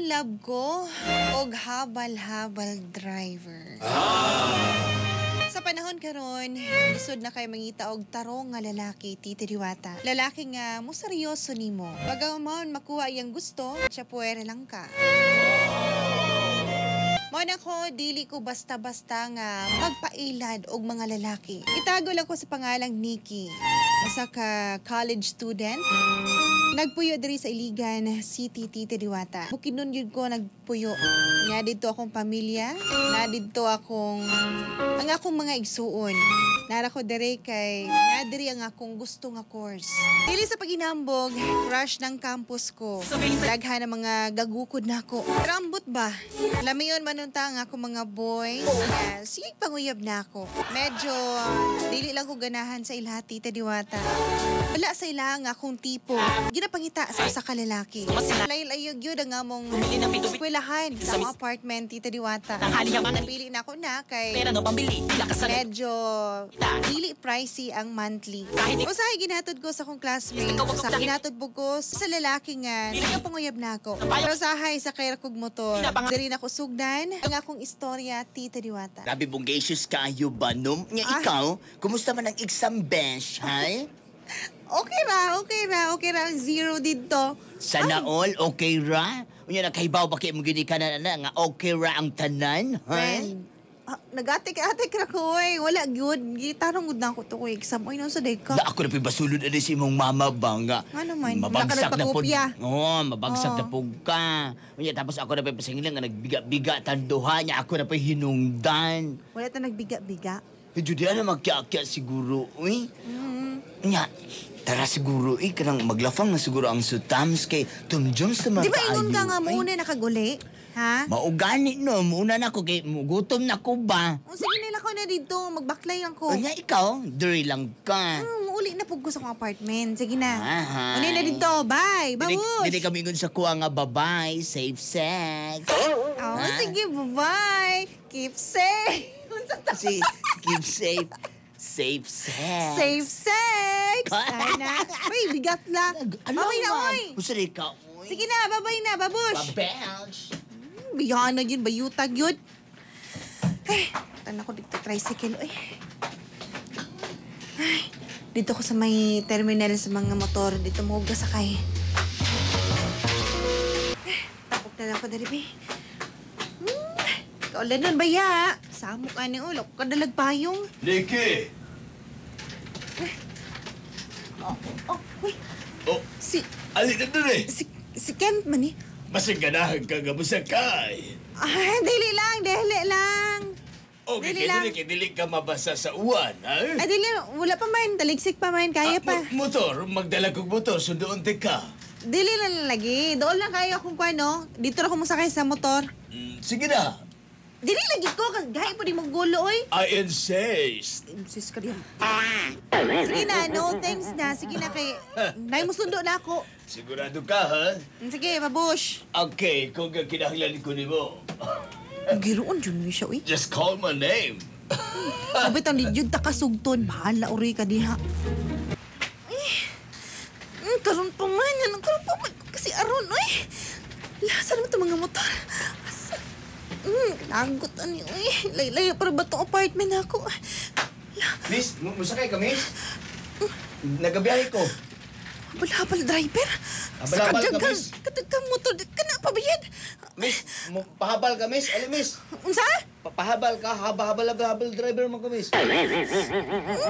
in love ko og habal-habal driver. Sa panahon karon, lisod na kay mangita og tarong nga lalaki, Tita Diwata. Lalaki nga mo seryoso nimo. Bagaman makuha iyang gusto, siya puwera lang ka. Mo ko, dili ko basta-basta nga magpailad og mga lalaki. Itago lang ko sa pangalang Nikki. Usa ka college student. Nagpuyo diri sa Iligan City, Tita Diwata. Bukinon yun ko nagpuyo. Nga dito akong pamilya. Na dito akong mga igsuon. Nara ko diri kay nadiri ang akong gusto nga course. Dili sa paginambog, crush ng campus ko. Daghan ng mga gagukod nako. Rambot ba? Lamiyon manunta ang ako mga boys. Sige panguyab na ako. Medyo dili lang ko ganahan sa ila, Tita Diwata. Wala sa ila nga akong tipo. Ginapangita sa kalalaki. Layog yun ang among eskwelahan sa mga apartment, Tita Diwata. Napili na ako na kay medyo dili pricey ang monthly. Usahay ginatod ko sa akong classmate. Sa ginatod ko sa lalaki nga panguyab na ako. Pero usahay sa kay rakog motor. Diri na ko sugdan ang akong istorya, Tita Diwata. Grabe bonggacious kayo ba, no? Nga ikaw, kumusta man ang exam bench, hay? Okay ra. Ang zero dito. Sana all, okay ra? Unya nakahibaw ba kayo mo gini ka na nga okay ra ang tanan, hay? Nag-atik-atik ra ko eh. Wala good. Gitarong good na ako to ko exam. Ay, nasa day ka. Da ako na pibasulod na si imong mama ba nga? Ano man? Mabagsak na po. Mabagsak Oh. na po ka. Unya tapos ako na pipasingilan nga nagbiga-biga tanduha niya. Ako na pa hinungdan. Wala ta nagbiga-biga. Medyo di na magkakya siguro, uy. Nya, tara siguro, kanang maglafang na siguro ang sutams kay tumjom sa mga Di ba kaayo. ingon ka nga muna nakaguli? Ha? Maugani no, muna na ko kay mugutom na ko ba? Sige nila ko na dito. Magbaklay lang ko. Unya ikaw, diri lang ka. Uli na po ko sa akong apartment. Sige na. Hi. Uli na dito. Bye. Babush. Dili kami ngun sa kuha nga babay, safe sex. Oh, sige. Bye-bye. Keep safe. Si keep safe. Safe sex. Safe sex. Sana. Uy, bigat na. Babay na, oy. Gusto rin ka, uy. Sige na, babay na, babush. Babelch. Biyana yun, bayutag yun. Ay, tanda ko dito tricycle. Ay, dito ko sa may terminal sa mga motor. Dito mo huwag sakay. Tapok na lang ko na rin, kaulan nun, baya. Samok ka ni Ulo. Kadalag payong. Nikki! Uy. Oh, Si alin na dun eh. Kent man eh. Masig ganahan ka nga musakay. Ay, dili lang. Okay, Dili lang. dili ka mabasa sa uwan, ha? Ay, dili, wala pa man. Taligsik pa man, kaya pa. Motor, magdala kong motor, sundoon ka. Dili lang lagi. Doon lang kayo kung ano. Dito na ako masakay sa motor. Sige na. Dili lagi ko. Gaya po di mo gulo, oy. I insist. Sis ka diyan. Sige na, no thanks na. Sige na kay... Nay mo sundo na ako. Sigurado ka, ha? Sige, mabush. Okay, kung kinahanglan ko ni mo, Giroon dyan siya, uy. just call my name. Sabit ang lidyod takasugton. Bahala, uri ka diha. Karoon pa man. Karoon pa man. Kasi aron, uy. Lasa naman itong mga motor. Asa? Lagot ani, uy. Lay-lay para ba itong apartment ako? Miss, musakay ka, miss? Nagabiyahe ko. Habal-habal driver. Habal-habal ka, miss? Katagkang motor. Kana pa ba yan? Miss, pahabal ka, miss? Alam, miss? Unsa? Pahabal ka, habal driver mo ko, miss.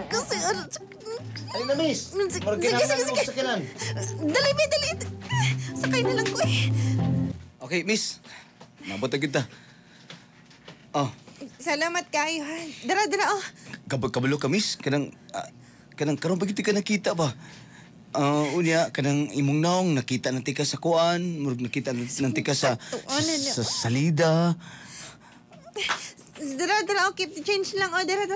Kasi ano... Ayun na, miss. Sige. Marginal mo sa kinan. Dali. Sakay na lang ko eh. Okay, miss. Nabot na kita. Oh, Salamat kayo, ha. Dara, oh. kabalo ka, miss. Kanang karon pa kita ka nakita ba? Unya, kanang imong naong nakita nanti ka sa kuan, murag nakita nanti ka sa salida. Dara, oh. Keep the change lang, oh. Dara.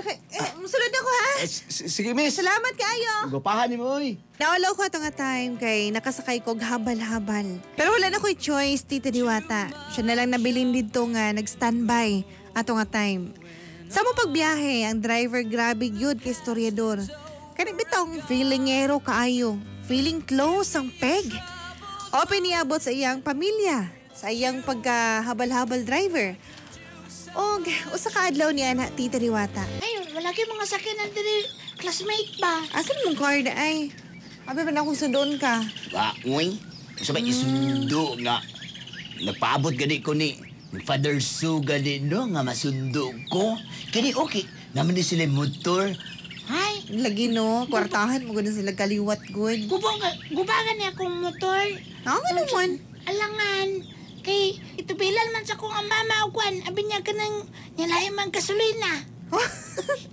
Musulod ako, ha. Sige, miss. Salamat kayo. Gupahan ni mo, oy. Naulaw ko ito nga time kay nakasakay ko habal-habal. Pero wala na ko'y choice, Tita Diwata. Siya na lang nabilin dito nga nag-standby ato nga time. Sa mo pagbiyahe, ang driver grabe gyud kay historiador. Kanang bitong feelingero kaayo. Feeling close ang peg. Open niabot sa iyang pamilya. sa iyang pagkahabal-habal driver. Og usa ka adlaw niya na Tita Diwata. Ay, wala kay mga sakyanan diri, classmate ba? Asan mong car na ay? Abi ba na akong sundoon ka? Ba, uy. Sabay isundo nga. Nagpaabot gani ko ni Father Su gani no nga masundo ko. Kini okay. Naman ni sila motor. Hay, Lagi no, kwartahan mo gano'n sila kaliwat good. gubagan niya akong motor. Ako naman. Alangan, kay itubilan man sa kong ang mama o kwan. Abi niya ka nang nilahin man kasulina.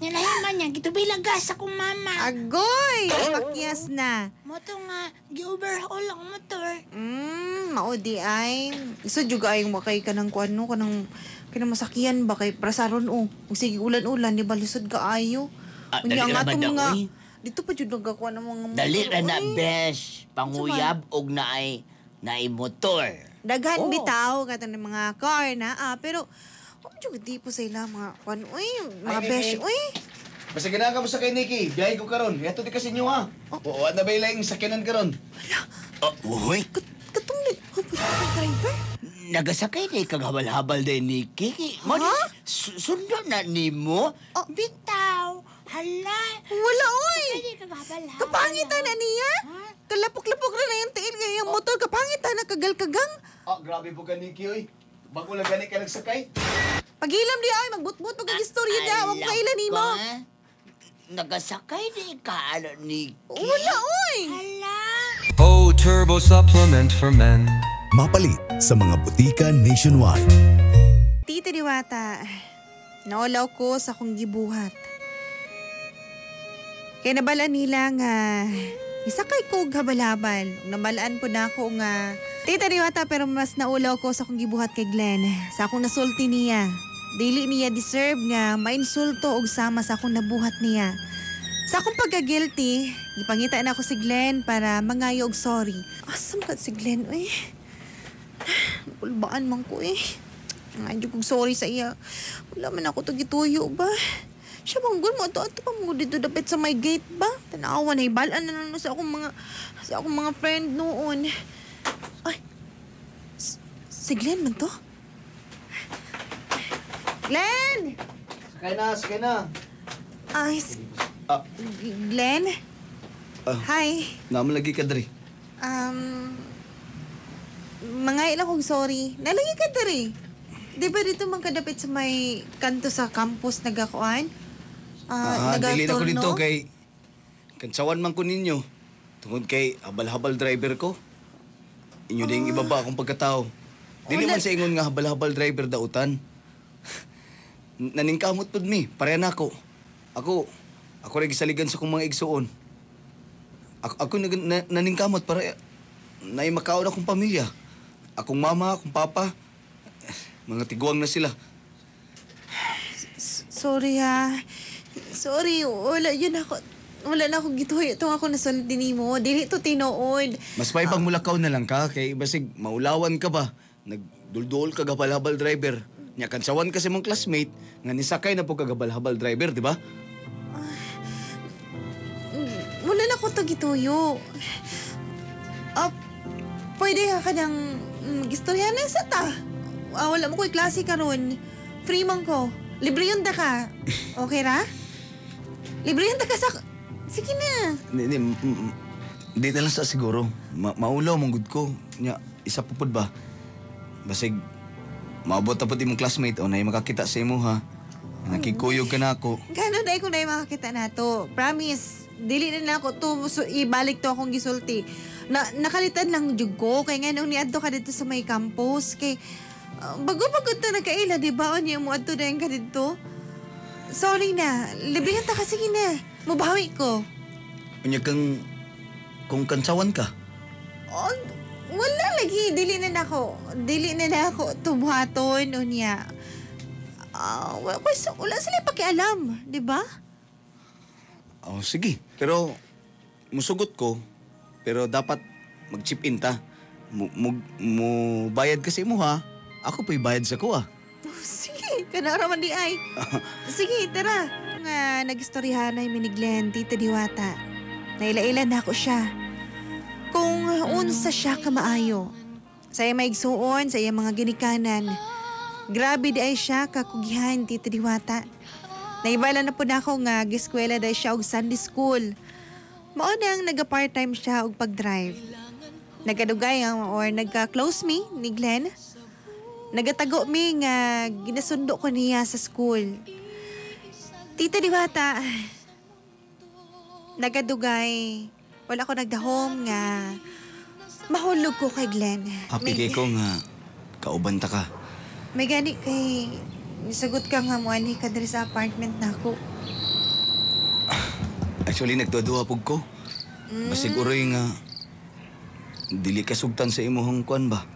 Nilahin man niya, gitubilan gas sa kong mama. Agoy! Pakyas na. Moto nga, gi-overhaul ang motor. Maudi ay. Isa juga ay makay ka ng kwan no, kanang masakyan ba kay prasaron o. Kung sige ulan-ulan, di ba lusod ka ayo. Dali Unya ra nga ba to daw, mga, uy? dito pa jud nagakuha ng mga motor. Dali ra na, uy. besh. Panguyab og naay motor. Daghan Oh. bitaw kato ng mga car na pero jud di po sila mga kwan uy, mga Ay, besh ay, ay. uy. Basta ginaka mo sa kay Nikki, biyahe ko karon. Yato di kasi inyo ha. Oo, na ba ilang sakyanan karon? Uy. Katong driver. Nagasakay na kag habal-habal din ni Kiki. Mo Ha? sundo na nimo. Oh, bitaw. Hala. Wala oy. Hindi ka gabal. Kapangitan na niya. Kalapok-lapok na yung tiil kaya yung motor kapangitan na kagal-kagang. Grabe po ka Nikki, oy. Bago lang gani ka nagsakay. Pagilam di ay magbutbut pag istorya da wag Alam kailan nimo. ko, nagasakay ni ka ni Kiki. Wala oy. Hala. O Turbo Supplement for Men. Mapalit sa mga butika nationwide. Tita Diwata, naulaw ko sa akong gibuhat. Kaya nabalaan nila nga isakay ko og habal-habal. Nabalaan po na ako nga Tita Diwata pero mas naulaw ko sa akong gibuhat kay Glenn. Sa akong nasulti niya. Dili niya deserve nga mainsulto og sama sa akong nabuhat niya. Sa akong pagka-guilty, ipangita na ako si Glenn para mangayo og sorry. Asam ka si Glenn, uy. Kulbaan man ko eh. Nga kong sorry sa iya. Wala man ako to gituyo ba? Siya manggol mo ato pa mo dito dapit sa my gate ba? Tanawa na ibalaan na naman sa akong mga friend noon. Ay. Si Glenn man to? Glenn! Sakay na. Ay, Glenn? Hi. Naman lagi ka diri. Mga ilang kong sorry. Nalagi ka dari. Di ba dito man kadapit sa may kanto sa campus nagakuan? Dili na ko dito kay kansawan man ko ninyo. Tungod kay habal-habal driver ko. Inyo ding ibaba akong pagkatao. Dili man sa ingon nga habal-habal driver dautan. Naningkamot pud mi, pareha na ako. Ako rin gisaligan sa kong mga igsuon. Ako naningkamot para na makaon akong pamilya. Akong mama, akong papa, mga tiguang na sila. Sorry ha. Sorry, wala na ako gituyo. Itong ako nasulti nimo. Dili to tinuod. Mas may pangmulakaw na lang ka, kay basig maulawan ka ba? Nagduldul ka gabal-habal driver. Nya kansawan kasi mong classmate, nga nisakay na po kagabal-habal driver, di ba? Wala na ko to gituyo. Pwede ka ng mag-istorya na sa ta. Wala mo ko'y klase karon. Free man ko. Libre yun da ka. Okay ra? Libre yun da ka sa... Sige na. Di na lang sa siguro. Maulaw mong good ko. Nya, isa pupod ba? Basig, maabot na po imong classmate o na makakita sa imo ha. Nakikuyog ka na ako. Gano'n na kung na makakita na to. Promise. Dili na ako to. So, ibalik to akong gisulti. Nakalitan lang jud ko. Kaya nga nung niadto ka dito sa may campus. Kay, bago-bago to nagkaila, di ba? O niya mo adto na ka dito. Sorry na. Librihan ta kasi na. Mubawi ko. Unya kung kansawan ka. Oh, wala lagi. Dili na ako tubuhaton o niya. Wala sila pakialam. Di ba? Oh, sige. Pero, musugot ko. Pero dapat mag-chip in ta. Mo bayad kasi mo ha. Ako pa'y bayad sa kuha. Sige, kanaraman di ay. Sige, tara. Nga, nag-istoryahan na yung miniglen, Tita Diwata. Naila-ila na ako siya. Kung unsa siya kamaayo. Sa iyang maigsuon, sa iyang mga ginikanan. Grabe di ay siya kakugihan, Tita Diwata. Naibala na po na ako nga, giskwela di siya og Sunday school. Mao nang naga-part-time siya og pag-drive. Nagkadugay or nagka-close me ni Glenn. Nagatago mi nga ginasundo ko niya sa school. Tita Diwata, nagadugay. Wala ko nagdahom nga mahulog ko kay Glenn. Happy kay ko nga kauban ta ka. May gani kay nisagot ka nga mo ani ka diri sa apartment nako. Actually, nagduwa pug ko. Basig uroy nga dili ka sugtan sa imong kwan ba?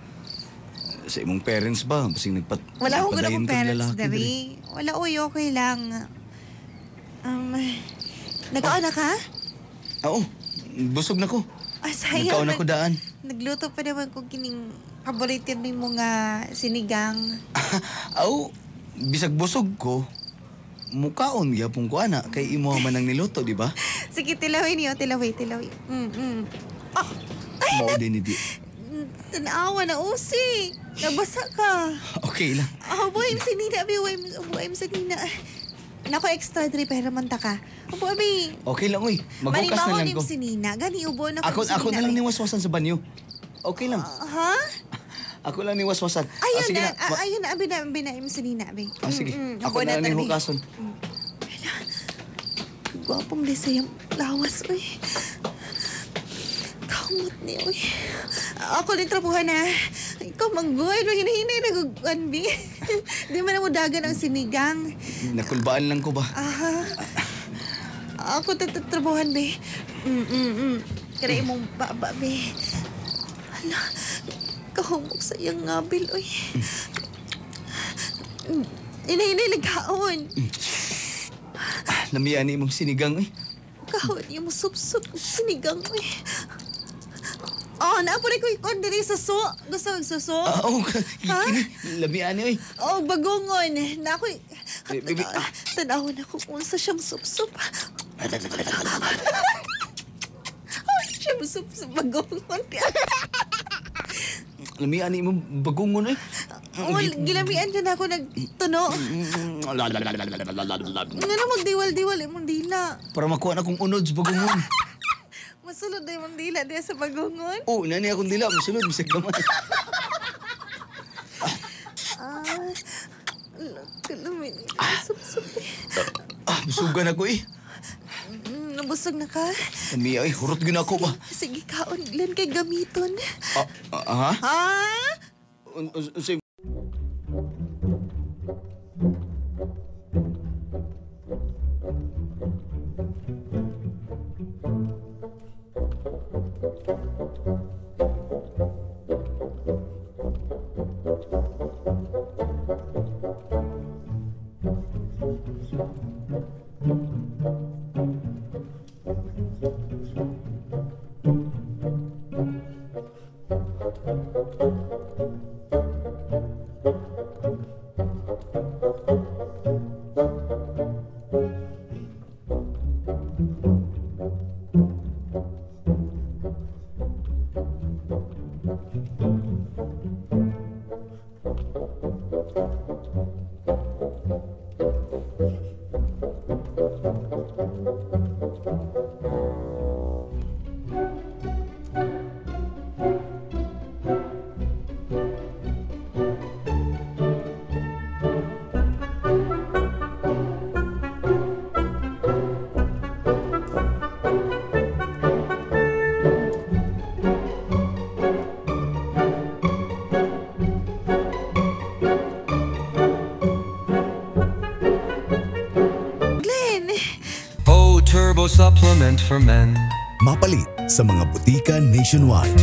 Sa imong parents ba? Basig Wala akong nagpadayon ganang kag parents lalaki diri. Wala uy, okay lang. Nagkaon na ka? Oo, busog na ko. Ah, sayang. Nagkaon ako daan. Nagluto pa naman ko kining paborito ni mo nga sinigang. Aw, bisag busog ko. Mukaon gyapon ko ana kay imo man ang niluto, di ba? Sige, tilawin niyo, tilawin. Ah, ay, Mao din di. tanawa na usi. Nabasa ka. Okay lang. Ah, buhay mo sinina, buhay mo sinina. Nako, extra diri pero man ta ka. Abo, abi. Okay lang oy. Magbukas na lang ko. Manibaw ni sinina. Gani ubo na Ako na lang niwaswasan sa banyo. Okay lang. Ha? Ako lang niwaswasan. Ayun sige na, na. ayun na, abi na im sinina, abi. Sige. Abo Ako na lang tabi. nihukason. Gwapong lisayang lawas, uy. Kamot ni, uy. Ako din trapuhan na. Ikaw manggoy, hinahinay na guguan, bi. Di man na mo dagan ang sinigang. Nakulbaan lang ko ba? Ako tatrabuhan, be. Kaya imong baba, be. Hala, kahumok sa iyang ngabil, uy. Hinahinay nagkaon. Namiyani imong sinigang eh. Kahon yung sup-sup sinigang, uy. Oh, naapuray ko ikon diri sa so. Gusto mo suso? Oo, Ha? kini lamiani eh. Oh, bagungon. Na ako'y... Bibi, Tanawin ako kung sa siyang sup-sup. Siyang sup-sup bagungon. Lamiani imong bagungon eh. Oh, gilamian ka na ako nagtuno. Nga na magdiwal-diwal imong dila. Para makuha na kong unods bagungon. Masulod na imong dila diya sa bagungon. Oh, nani akong dila, masulod, bisag gamay. Kalamin. Sup-sup eh. Busugan ako eh. Nabusog na ka? Lamiya eh, hurot gina ako ba? Sige, kaon. Ilan kay gamiton? Ha? Ha? Unsay Turbo supplement for men. Mapalit sa mga butika nationwide.